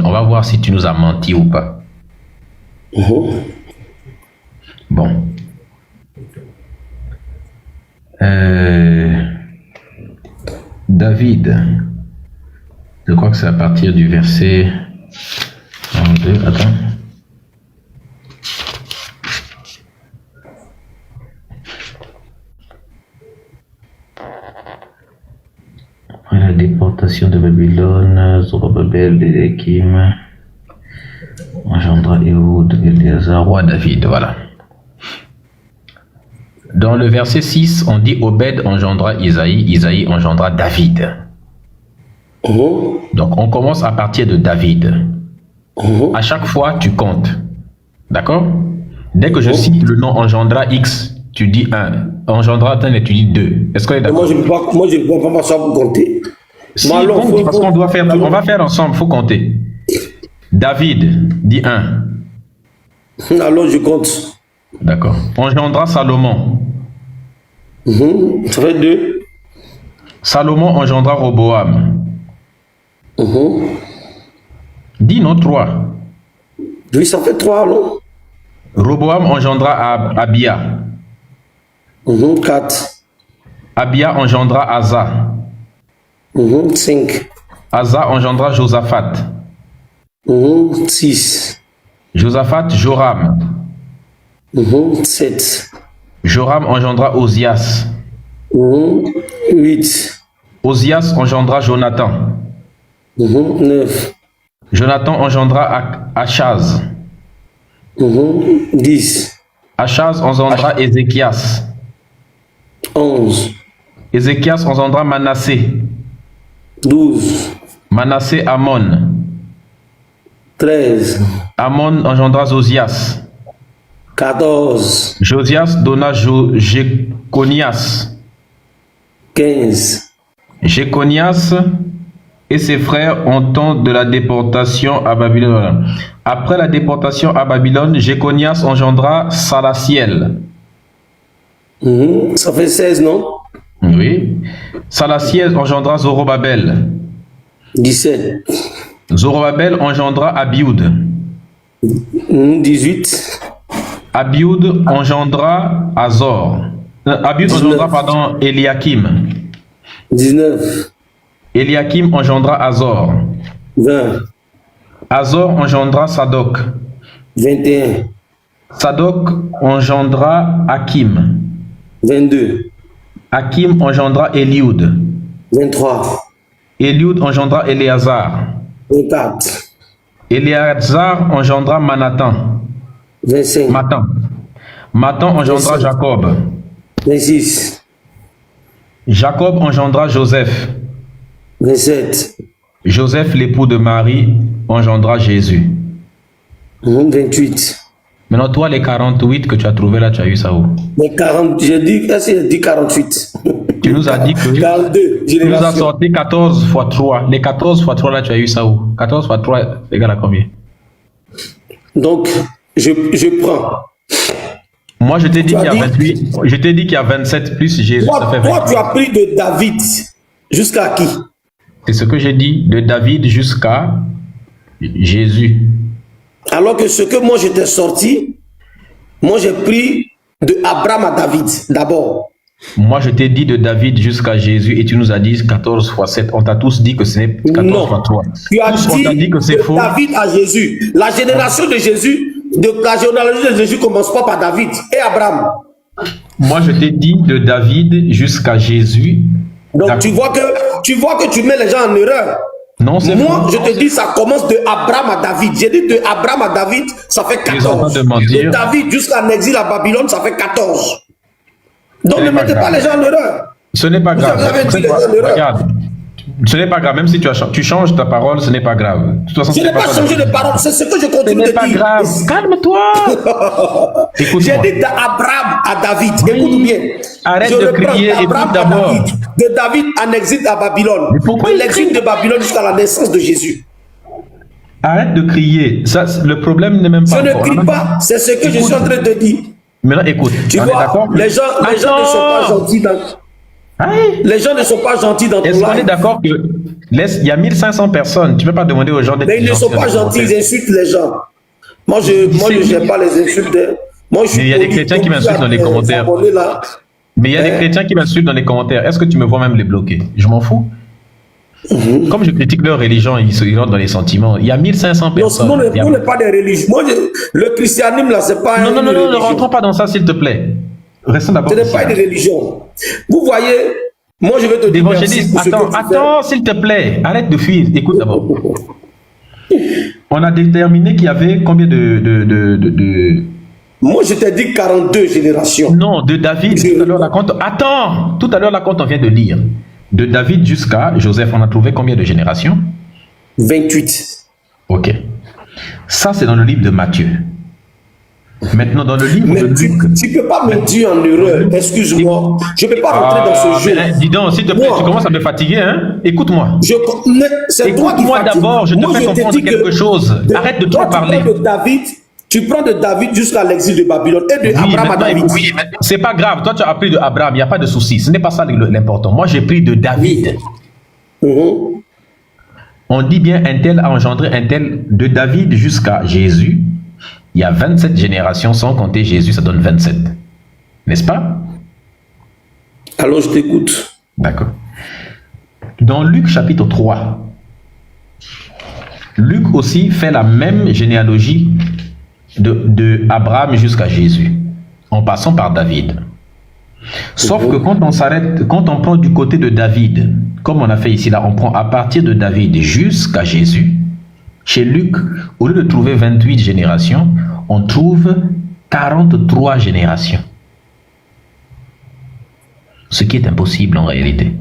On va voir si tu nous as menti ou pas. Bon. David. Je crois que c'est à partir du verset 1, 2, attends. Après la déportation de Babylone, Zorobabel, Éléakim engendra Éhoud, Éléazar, roi David, voilà. Dans le verset 6, on dit Obed engendra Isaïe, Isaïe engendra David. Donc on commence à partir de David. À chaque fois, tu comptes. D'accord? Dès que je cite le nom engendra X, tu dis 1. Engendra tel et tu dis 2. Est-ce qu'on est d'accord? Moi, je ne peux pas ça pour compter. Si, compte, parce qu'on doit faire, on va faire ensemble, il faut compter. David, dit 1. Alors je compte. D'accord. Engendra Salomon. Ça fait 2. Salomon engendra Roboam. Dis non 3. Oui, ça fait 3, non? Roboam engendra Abia. 4. Abia engendra Asa. 5. Asa engendra Josaphat. 6. Josaphat, Joram. 7. Joram engendra Osias. 8. Osias engendra Jonathan. 9. Jonathan engendra Achaz. 10. Achaz engendra Ézéchias. 11. Ézéchias engendra Manassé. 12. Manassé, Amon. 13. Amon engendra Josias. 14. Josias donna Jéconias. 15. Jéconias et ses frères ont temps de la déportation à Babylone. Après la déportation à Babylone, Jéconias engendra Salatiel. Ça fait 16, non? Oui. Salatiel engendra Zorobabel. 17. Zorobabel engendra Abioud. 18. Abioud engendra Azor. Abioud engendra, pardon, Eliakim. 19. Eliakim engendra Azor. 20. Azor engendra Sadok. 21. Sadok engendra Hakim. 22. Hakim engendra Eliud. 23. Eliud engendra Éléazar. 24. Éléazar engendra Manatan. 25. Matan engendra 25. Jacob. 26. Jacob engendra Joseph. 27. Joseph, l'époux de Marie, engendra Jésus. 28. Maintenant, toi, les 48 que tu as trouvé là, tu as eu ça où? Mais 40, j'ai dit, est-ce que j'ai dit 48? Tu nous as dit que 42. tu nous as sorti 14 fois 3. Les 14 fois 3 là, tu as eu ça où? 14 fois 3 égale à combien? Donc, je prends. Moi, je t'ai dit qu'il y a 28. Je t'ai dit qu'il y a 27 plus Jésus. Toi, Ça fait toi, 28. tu as pris de David jusqu'à qui? C'est ce que j'ai dit, de David jusqu'à Jésus. Alors que ce que moi je t'ai sorti, moi j'ai pris de Abraham à David d'abord. Moi, je t'ai dit de David jusqu'à Jésus et tu nous as dit 14 fois 7. On t'a tous dit que ce n'est 14 fois 3. Tu as Tous, dit on t'a dit que c'est de faux. David à Jésus. La génération de Jésus, la généalogie de Jésus commence pas par David et Abraham. Moi, je t'ai dit de David jusqu'à Jésus. Donc tu vois que tu mets les gens en erreur. Non, c'est Moi, faux. je te dis, ça commence de Abraham à David. J'ai dit de Abraham à David, ça fait 14. De David jusqu'à l'exil à Babylone, ça fait 14. Donc ne mettez pas les gens en erreur. Ce n'est pas grave. Regarde. Ce n'est pas grave. Même si tu changes ta parole, ce n'est pas grave. De toute façon, Je n'ai pas changé de parole. C'est ce que je continue de dire. Ce n'est pas grave. Calme-toi. J'ai dit d'Abraham à David. Écoute bien. Arrête de crier. Écoute d'abord. De David en exil à Babylone. De l'exil de Babylone jusqu'à la naissance de Jésus. Arrête de crier. Ça, le problème n'est même pas. Je ne crie pas. C'est ce que je suis en train de dire. Maintenant, écoute. Tu vois, les gens ne sont pas gentils. Aïe. Les gens ne sont pas gentils dans ton Est-ce qu'on est live. d'accord que il y a 1500 personnes, tu ne peux pas demander aux gens d'être Mais ils ne sont pas gentils, ils insultent les gens. Moi, je n'aime pas les insultes. Moi, je suis mais il y a des chrétiens qui m'insultent dans les commentaires. Mais il y a des chrétiens qui m'insultent dans les commentaires. Est-ce que tu me vois même les bloquer? Je m'en fous. Comme je critique leur religion, ils rentrent dans les sentiments. Il y a 1500 personnes. Non, on n'est pas des religions. Moi, le christianisme, là, c'est pas. Non, ne rentrons pas dans ça, s'il te plaît. Restons d'abord. Ce n'est pas une religion. Vous voyez, moi, je vais te dire. Évangéliste, attends, s'il te plaît. Arrête de fuir. Écoute d'abord. On a déterminé qu'il y avait combien de... Moi, je t'ai dit 42 générations. Non, de David. Tout à l'heure, là, quand on vient de lire. De David jusqu'à Joseph, on a trouvé combien de générations? 28. Ok. Ça, c'est dans le livre de Matthieu. Maintenant, dans le livre de Luc... Tu ne peux pas me dire en erreur, excuse-moi. Je ne peux pas rentrer dans ce jeu. Dis donc, s'il te plaît, tu commences à me fatiguer, hein? Écoute-moi. C'est toi qui Écoute-moi d'abord, je te fais comprendre quelque chose. Arrête de trop parler. Tu prends de David jusqu'à l'exil de Babylone et de Abraham à David. Oui, c'est pas grave. Toi, tu as pris de Abraham, il n'y a pas de souci. Ce n'est pas ça l'important. Moi, j'ai pris de David. On dit bien un tel a engendré un tel. De David jusqu'à Jésus, il y a 27 générations, sans compter Jésus, ça donne 27. N'est-ce pas? Alors, je t'écoute. D'accord. Dans Luc chapitre 3, Luc aussi fait la même généalogie de Abraham jusqu'à Jésus, en passant par David. Sauf que quand on s'arrête, quand on prend du côté de David, comme on a fait ici, là, on prend à partir de David jusqu'à Jésus, chez Luc, au lieu de trouver 28 générations, on trouve 43 générations. Ce qui est impossible en réalité.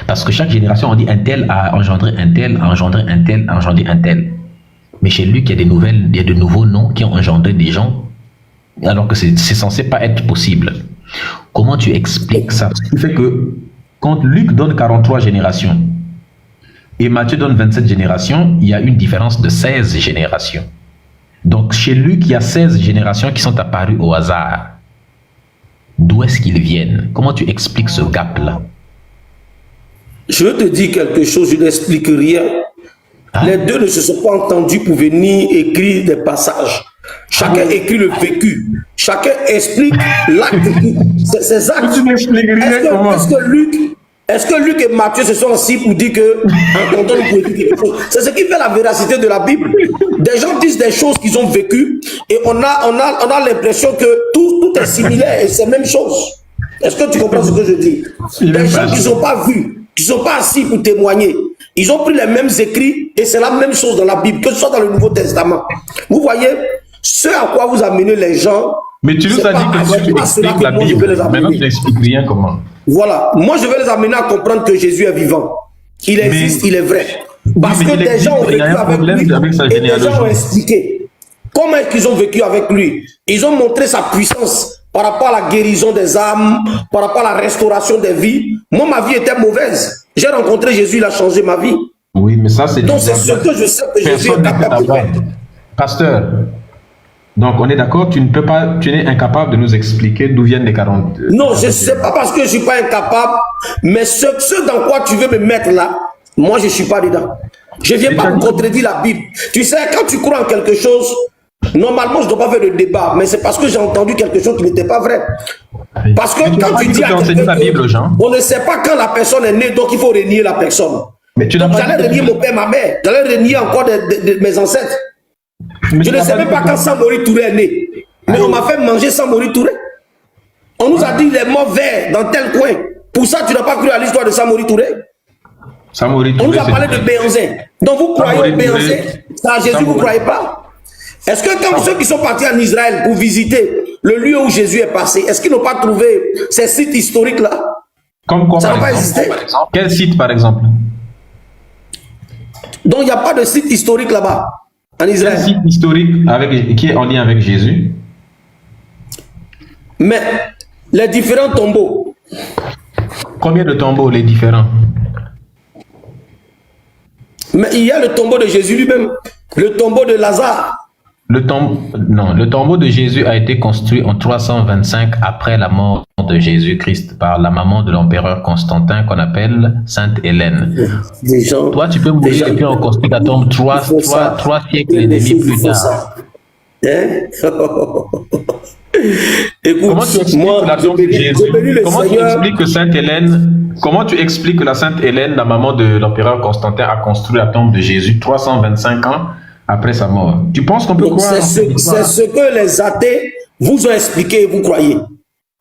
Parce que chaque génération, on dit un tel a engendré un tel, a engendré un tel, a engendré un tel. Mais chez Luc, il y a de nouveaux noms qui ont engendré des gens, alors que c'est censé pas être possible. Comment tu expliques ça? Ce qui fait que quand Luc donne 43 générations et Matthieu donne 27 générations, il y a une différence de 16 générations. Donc chez Luc, il y a 16 générations qui sont apparues au hasard. D'où est-ce qu'ils viennent? Comment tu expliques ce gap-là? Je veux te dire quelque chose, je n'explique rien. Les deux ne se sont pas entendus pour venir écrire des passages. Chacun écrit le vécu. Chacun explique l'acte. Ces actes. Est-ce que Luc et Matthieu se sont assis pour dire que entendons pour écrire quelque chose? C'est ce qui fait la véracité de la Bible. Des gens disent des choses qu'ils ont vécues et on a l'impression que tout est similaire et c'est la même chose. Est-ce que tu comprends ce que je dis? Des gens qui ne sont pas vus, qui ne sont pas assis pour témoigner. Ils ont pris les mêmes écrits et c'est la même chose dans la Bible, que ce soit dans le Nouveau Testament. Vous voyez, ce à quoi vous amenez les gens. Mais tu nous as dit que toi tu expliques la Bible. Maintenant tu n'expliques rien comment. Voilà, moi je vais les amener à comprendre que Jésus est vivant. Il existe, il est vrai. Parce que des gens ont vécu avec lui et des gens ont expliqué. Comment est-ce qu'ils ont vécu avec lui? Ils ont montré sa puissance par rapport à la guérison des âmes, par rapport à la restauration des vies. Moi, ma vie était mauvaise. J'ai rencontré Jésus, il a changé ma vie. Oui, mais ça, c'est... Donc, c'est ce que je sais que Jésus est capable de faire. Pasteur, donc on est d'accord, tu n'es incapable de nous expliquer d'où viennent les 40... Non, je ne sais pas parce que je ne suis pas incapable, mais ce dans quoi tu veux me mettre là, moi, je ne suis pas dedans. Je ne viens pas contredire la Bible. Tu sais, quand tu crois en quelque chose, normalement, je ne dois pas faire de débat, mais c'est parce que j'ai entendu quelque chose qui n'était pas vrai. Parce que quand tu dis à quelqu'un, on ne sait pas quand la personne est née, donc il faut renier la personne. J'allais renier mon père, ma mère. J'allais renier encore de mes ancêtres. Je ne sais même pas quand Samori Touré est né. Mais on m'a fait manger Samori Touré. On nous a dit il est mort vert dans tel coin. Pour ça, tu n'as pas cru à l'histoire de Samori Touré. On nous a parlé de Béanzin. Donc vous croyez au Béanzin? C'est à Jésus, vous ne croyez pas? Est-ce que quand ceux qui sont partis en Israël pour visiter le lieu où Jésus est passé, est-ce qu'ils n'ont pas trouvé ces sites historiques-là? Comme quoi, ça n'a pas existé. Quel site, par exemple? Donc il n'y a pas de site historique là-bas, en Israël. Quel site historique qui est en lien avec Jésus? Mais les différents tombeaux. Combien de tombeaux, les différents? Mais il y a le tombeau de Jésus lui-même, le tombeau de Lazare. Le tombeau de Jésus a été construit en 325 après la mort de Jésus-Christ par la maman de l'empereur Constantin qu'on appelle Sainte Hélène. Toi, tu peux mourir et puis on construit ta tombe trois siècles et demi plus tard. Hein? Écoute, Comment tu expliques la tombe de Jésus? Comment tu expliques que Sainte Hélène, comment tu expliques que la Sainte Hélène, la maman de l'empereur Constantin, a construit la tombe de Jésus 325 ans après sa mort? Tu penses qu'on peut croire? C'est ce que les athées vous ont expliqué et vous croyez.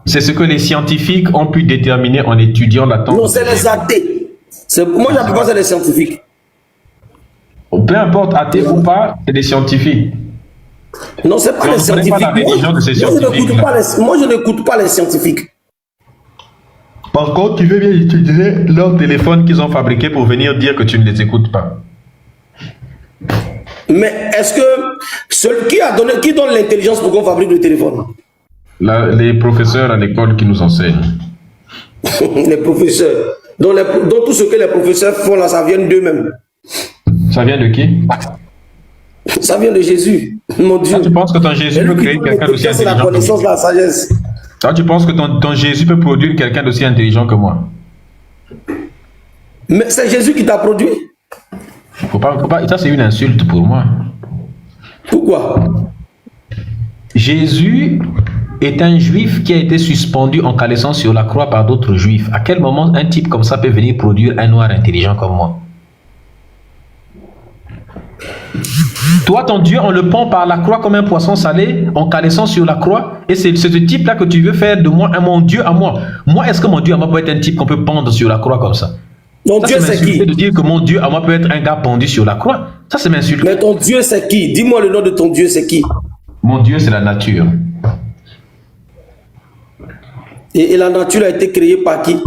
C'est ce que les scientifiques ont pu déterminer en étudiant la tombe. Non, c'est les athées. Moi, j'appelle pas ça les scientifiques. Peu importe, athée ou pas, c'est des scientifiques. Non, c'est pas les scientifiques. Moi, je n'écoute pas les scientifiques. Par contre, tu veux bien utiliser leur téléphone qu'ils ont fabriqué pour venir dire que tu ne les écoutes pas. Mais est-ce que qui donne l'intelligence pour qu'on fabrique le téléphone? Les professeurs à l'école qui nous enseignent. Les professeurs. Donc tout ce que les professeurs font là, ça vient d'eux-mêmes. Ça vient de qui? Ça vient de Jésus, mon Dieu. Tu penses que ton Jésus peut créer quelqu'un d'aussi intelligent? C'est la connaissance, la sagesse. Tu penses que ton Jésus peut produire quelqu'un d'aussi intelligent que moi? Mais c'est Jésus qui t'a produit. Faut pas, ça c'est une insulte pour moi. Pourquoi? Jésus est un juif qui a été suspendu en calaissant sur la croix par d'autres juifs. À quel moment un type comme ça peut venir produire un noir intelligent comme moi? Toi, ton Dieu, on le pend par la croix comme un poisson salé, en calaissant sur la croix. Et c'est ce type-là que tu veux faire de moi, mon Dieu à moi. Moi, est-ce que mon Dieu à moi peut être un type qu'on peut pendre sur la croix comme ça? Ton Dieu, c'est qui? De dire que mon Dieu à moi peut être un gars pendu sur la croix. Ça, c'est m'insulter. Mais ton Dieu, c'est qui? Dis-moi le nom de ton Dieu, c'est qui? Mon Dieu, c'est la nature. Et la nature a été créée par qui?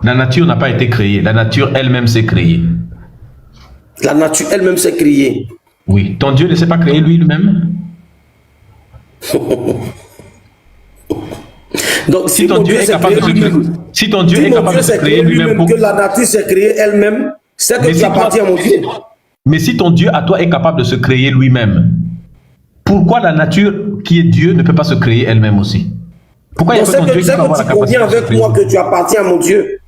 La nature n'a pas été créée. La nature elle-même s'est créée. La nature elle-même s'est créée. Oui. Ton Dieu ne s'est pas créé lui-même? Donc, si ton Dieu est capable de se créer, si ton Dieu est capable de se créer lui-même, que la nature s'est créée elle-même, c'est que tu appartiens à mon Dieu. Mais si ton Dieu à toi est capable de se créer lui-même, pourquoi la nature qui est Dieu ne peut pas se créer elle-même aussi? Pourquoi il y a que ton Dieu qui peut avoir la capacité de se créer? avec moi que tu appartiens à mon Dieu.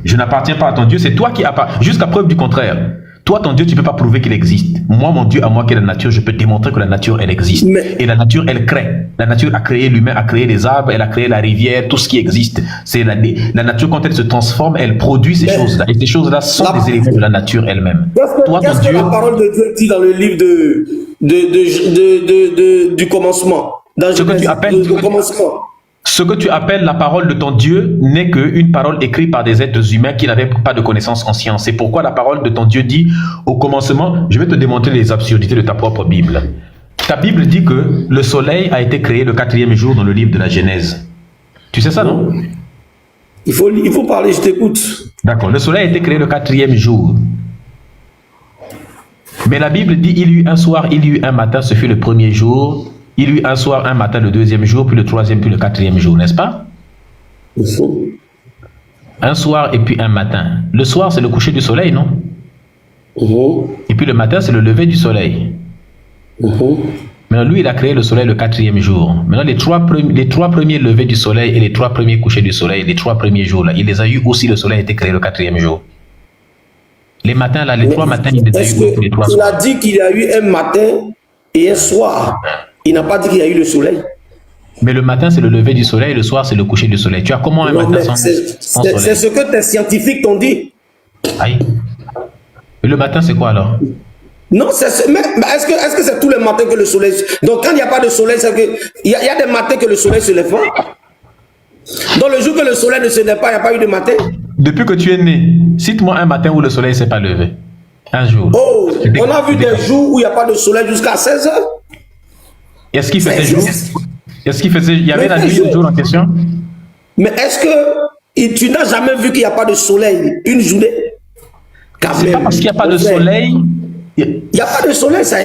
Je n'appartiens pas à ton Dieu, c'est toi qui appartiens. Jusqu'à preuve du contraire. Toi, ton Dieu, tu ne peux pas prouver qu'il existe. Moi, mon Dieu, à moi qui est la nature, je peux démontrer que la nature, elle existe. Et la nature, elle crée. La nature a créé l'humain, a créé les arbres, elle a créé la rivière, tout ce qui existe. C'est la nature, quand elle se transforme, elle produit ces choses-là. Et ces choses-là sont des éléments de la nature elle-même. Qu'est-ce que la parole de Dieu dit dans le livre du commencement? Dans ce que tu appelles le commencement. Ce que tu appelles la parole de ton Dieu n'est qu'une parole écrite par des êtres humains qui n'avaient pas de connaissances en science. C'est pourquoi la parole de ton Dieu dit au commencement, je vais te démontrer les absurdités de ta propre Bible. Ta Bible dit que le soleil a été créé le 4e jour dans le livre de la Genèse. Tu sais ça, non? Il faut parler, je t'écoute. D'accord, le soleil a été créé le 4e jour. Mais la Bible dit, il y eut un soir, il y eut un matin, ce fut le 1er jour. Il y eut un soir, un matin, le 2e jour, puis le 3e, puis le 4e jour, n'est-ce pas? Un soir et puis un matin. Le soir, c'est le coucher du soleil, non? Et puis le matin, c'est le lever du soleil. Maintenant, lui, il a créé le soleil le 4e jour. Maintenant, les trois premiers levers du soleil et les 3 premiers couchers du soleil, les 3 premiers jours, là, il les a eu aussi, le soleil a été créé le 4e jour. Les matins, là, les 3 matins, il les a eu les 3 soirs. Il a dit qu'il y a eu un matin et un soir. Il n'a pas dit qu'il y a eu le soleil. Mais le matin, c'est le lever du soleil, le soir, c'est le coucher du soleil. Tu as comment un matin sans soleil? C'est ce que tes scientifiques t'ont dit. Aïe. Et le matin, c'est quoi alors? Non, mais est-ce que c'est tous les matins que le soleil... Donc quand il n'y a pas de soleil, c'est que... Il y a des matins que le soleil se lève. Dans le jour que le soleil ne se lève pas, il n'y a pas eu de matin. Depuis que tu es né, cite-moi un matin où le soleil ne s'est pas levé. Un jour. Oh, on a vu des jours où il n'y a pas de soleil jusqu'à 16 heures. Est-ce qu'il faisait jour? Est-ce qu'il faisait... Il y avait la nuit le jour en question? Mais est-ce que tu n'as jamais vu qu'il n'y a pas de soleil une journée? C'est pas parce qu'il n'y a pas de soleil... Il n'y a pas de soleil, ça